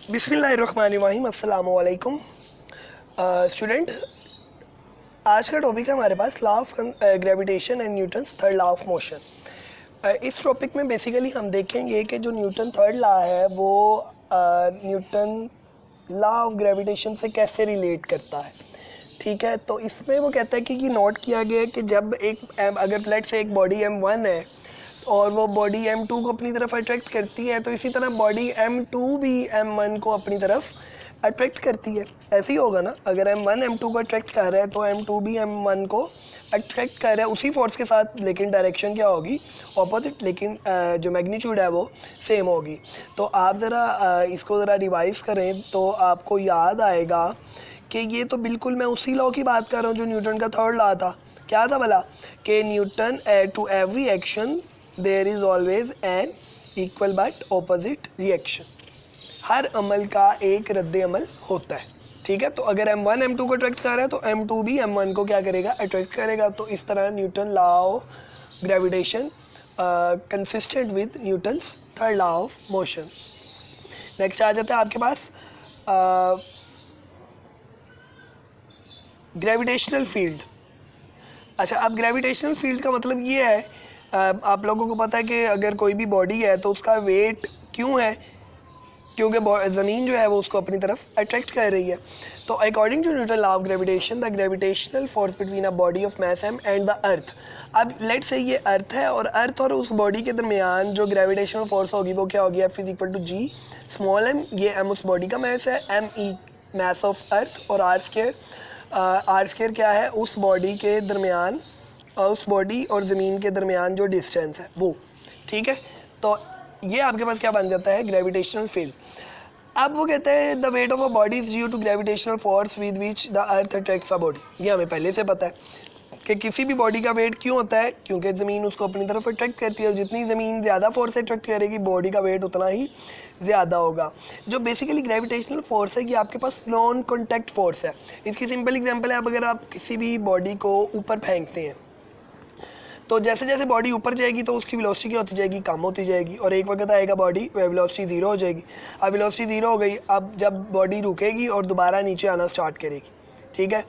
बिस्मिल्लाहिर्रहमानिर्रहीम, अस्सलामु अलैकुम स्टूडेंट। आज का टॉपिक है हमारे पास law of gravitation and Newton's third law of motion. इस टॉपिक में बेसिकली हम देखेंगे कि जो न्यूटन थर्ड लॉ है वो न्यूटन लॉ ऑफ ग्रेविटेशन से कैसे रिलेट करता है। ठीक है, तो इसमें वो कहता है कि नोट किया गया है कि जब अगर प्लेट से एक बॉडी m1 है और वो बॉडी m2 को अपनी तरफ अट्रैक्ट करती है, तो इसी तरह बॉडी m2 भी m1 को अपनी तरफ अट्रैक्ट करती है। ऐसे ही होगा ना, अगर m1 m2 को अट्रैक्ट कर रहा है तो m2 भी m1 को अट्रैक्ट कर रहा है उसी फोर्स के साथ, लेकिन डायरेक्शन क्या होगी, ऑपोजिट, लेकिन जो मैग्नीट्यूड है वो सेम होगी। तो आप ज़रा इसको ज़रा रिवाइज करें तो आपको याद आएगा कि ये तो बिल्कुल मैं उसी लॉ की बात कर रहा हूँ जो न्यूटन का थर्ड लॉ था। क्या था भला, कि Newton to every action there is always an equal but opposite reaction. हर अमल का एक रद्द अमल होता है। ठीक है, तो अगर m1 m2 को अट्रैक्ट कर रहा है तो m2 भी m1 को क्या करेगा, अट्रैक्ट करेगा। तो इस तरह Newton law of gravitation consistent with Newton's third law of motion. Next आ जाता है आपके पास ग्रेविटेशनल फील्ड। अच्छा, अब ग्रेविटेशनल फील्ड का मतलब ये है, आप लोगों को पता है कि अगर कोई भी बॉडी है तो उसका वेट क्यों है, क्योंकि ज़मीन जो है वो उसको अपनी तरफ अट्रैक्ट कर रही है। तो according to Newton law of gravitation, the gravitational force between a body of mass m and the earth. अब लेट से ये अर्थ है और अर्थ और उस बॉडी के दरमियान जो ग्रेविटेशनल फोर्स होगी वो क्या होगी, F is equal to g small m। ये m उस बॉडी का मास है, m E mass of earth, और आर स्क्वायर क्या है, उस बॉडी के दरमियान, उस बॉडी और ज़मीन के दरमियान जो डिस्टेंस है वो। ठीक है, तो ये आपके पास क्या बन जाता है, ग्रेविटेशनल फील्ड। अब वो कहते हैं the weight of a body is due to gravitational force with which the earth attracts a body. ये हमें पहले से पता है कि किसी भी बॉडी का वेट क्यों होता है, क्योंकि ज़मीन उसको अपनी तरफ अट्रैक्ट करती है, और जितनी ज़मीन ज़्यादा फोर्स से अट्रैक्ट करेगी बॉडी का वेट उतना ही ज़्यादा होगा। जो बेसिकली ग्रेविटेशनल फोर्स है ये आपके पास नॉन कॉन्टैक्ट फोर्स है। इसकी सिंपल एग्जांपल है, अब अगर आप किसी भी बॉडी को ऊपर फेंकते हैं तो जैसे जैसे बॉडी ऊपर जाएगी तो उसकी वेलोसिटी क्या होती जाएगी, कम होती जाएगी, और एक वक्त आएगा बॉडी वेलोसिटी ज़ीरो हो जाएगी। अब वेलोसिटी ज़ीरो हो गई, अब जब बॉडी रुकेगी और दोबारा नीचे आना स्टार्ट करेगी। ठीक है,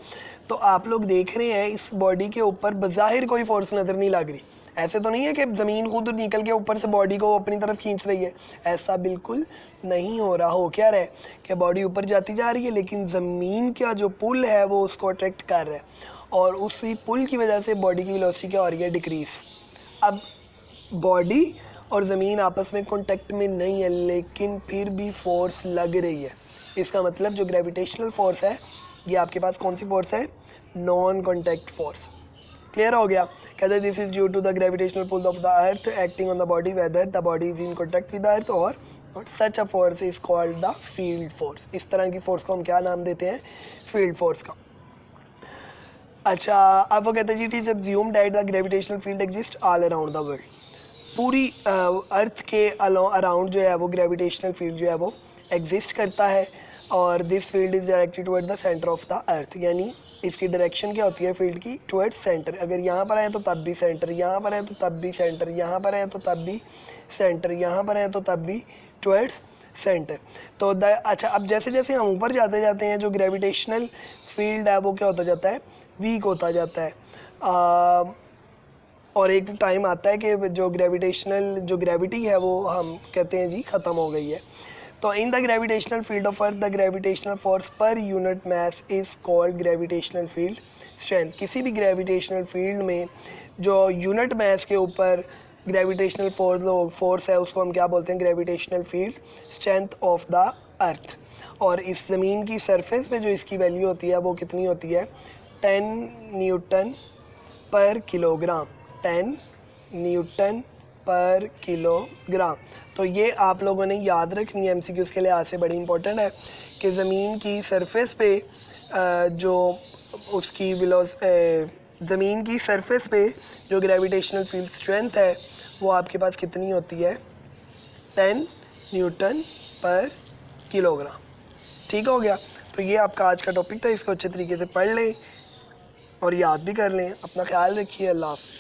तो आप लोग देख रहे हैं इस बॉडी के ऊपर बज़ाहिर कोई फोर्स नज़र नहीं लग रही। ऐसे तो नहीं है कि ज़मीन खुद निकल के ऊपर से बॉडी को अपनी तरफ खींच रही है, ऐसा बिल्कुल नहीं हो रहा। हो क्या रहा है कि बॉडी ऊपर जाती जा रही है लेकिन ज़मीन का जो पुल है वो उसको अट्रैक्ट कर रहा है, और उसी पुल की वजह से बॉडी की वेलोसिटी क्या हो रही है, डिक्रीज। अब बॉडी और ज़मीन आपस में कांटेक्ट में नहीं है लेकिन फिर भी फोर्स लग रही है। इसका मतलब जो ग्रेविटेशनल फोर्स है ये आपके पास कौन सी फोर्स है, नॉन कॉन्टैक्ट फोर्स। क्लियर हो गया, कहते हैं this is due to the gravitational pull of the earth acting on the body whether the body is in contact with the earth, और such a force is called the field force. इस तरह की force को हम क्या नाम देते हैं, फील्ड फोर्स का। अच्छा, अब वो कहते हैं जी it is assumed that the gravitational field exist all around the world. पूरी अर्थ के अराउंड जो है वो ग्रेविटेशनल फील्ड जो है वो एग्जिस्ट करता है, और this field is directed toward the centre of the अर्थ। यानी इसकी डायरेक्शन क्या होती है फील्ड की, टुवर्ड्स सेंटर। अगर यहाँ पर आए तो तब भी सेंटर, यहाँ पर आए तो तब भी सेंटर, यहाँ पर आए तो तब भी सेंटर, यहाँ पर आए तो तब भी टुवर्ड्स सेंटर। तो अच्छा, अब जैसे जैसे हम ऊपर जाते जाते हैं जो ग्रेविटेशनल फील्ड है वो क्या होता जाता है, वीक होता जाता है। और एक टाइम आता है कि जो ग्रेविटी है वो हम कहते हैं जी ख़त्म हो गई है। तो in the gravitational field of earth the gravitational force per unit mass is called gravitational field strength. किसी भी ग्रेविटेशनल फील्ड में जो यूनिट मास के ऊपर ग्रेविटेशनल फोर्स है उसको हम क्या बोलते हैं, gravitational field strength of the earth. और इस ज़मीन की सरफेस पे जो इसकी वैल्यू होती है वो कितनी होती है, 10 न्यूटन पर किलोग्राम, 10 न्यूटन पर किलोग्राम। तो ये आप लोगों ने याद रखनी है, MCQs के लिए आज से बड़ी इंपॉर्टेंट है कि ज़मीन की सरफेस पे जो उसकी ज़मीन की सरफेस पे जो ग्रेविटेशनल फील्ड स्ट्रेंथ है वो आपके पास कितनी होती है, 10 न्यूटन पर किलोग्राम। ठीक हो गया, तो ये आपका आज का टॉपिक था, इसको अच्छे तरीके से पढ़ लें और याद भी कर लें। अपना ख्याल रखिए, अल्लाह हाफ़िज़।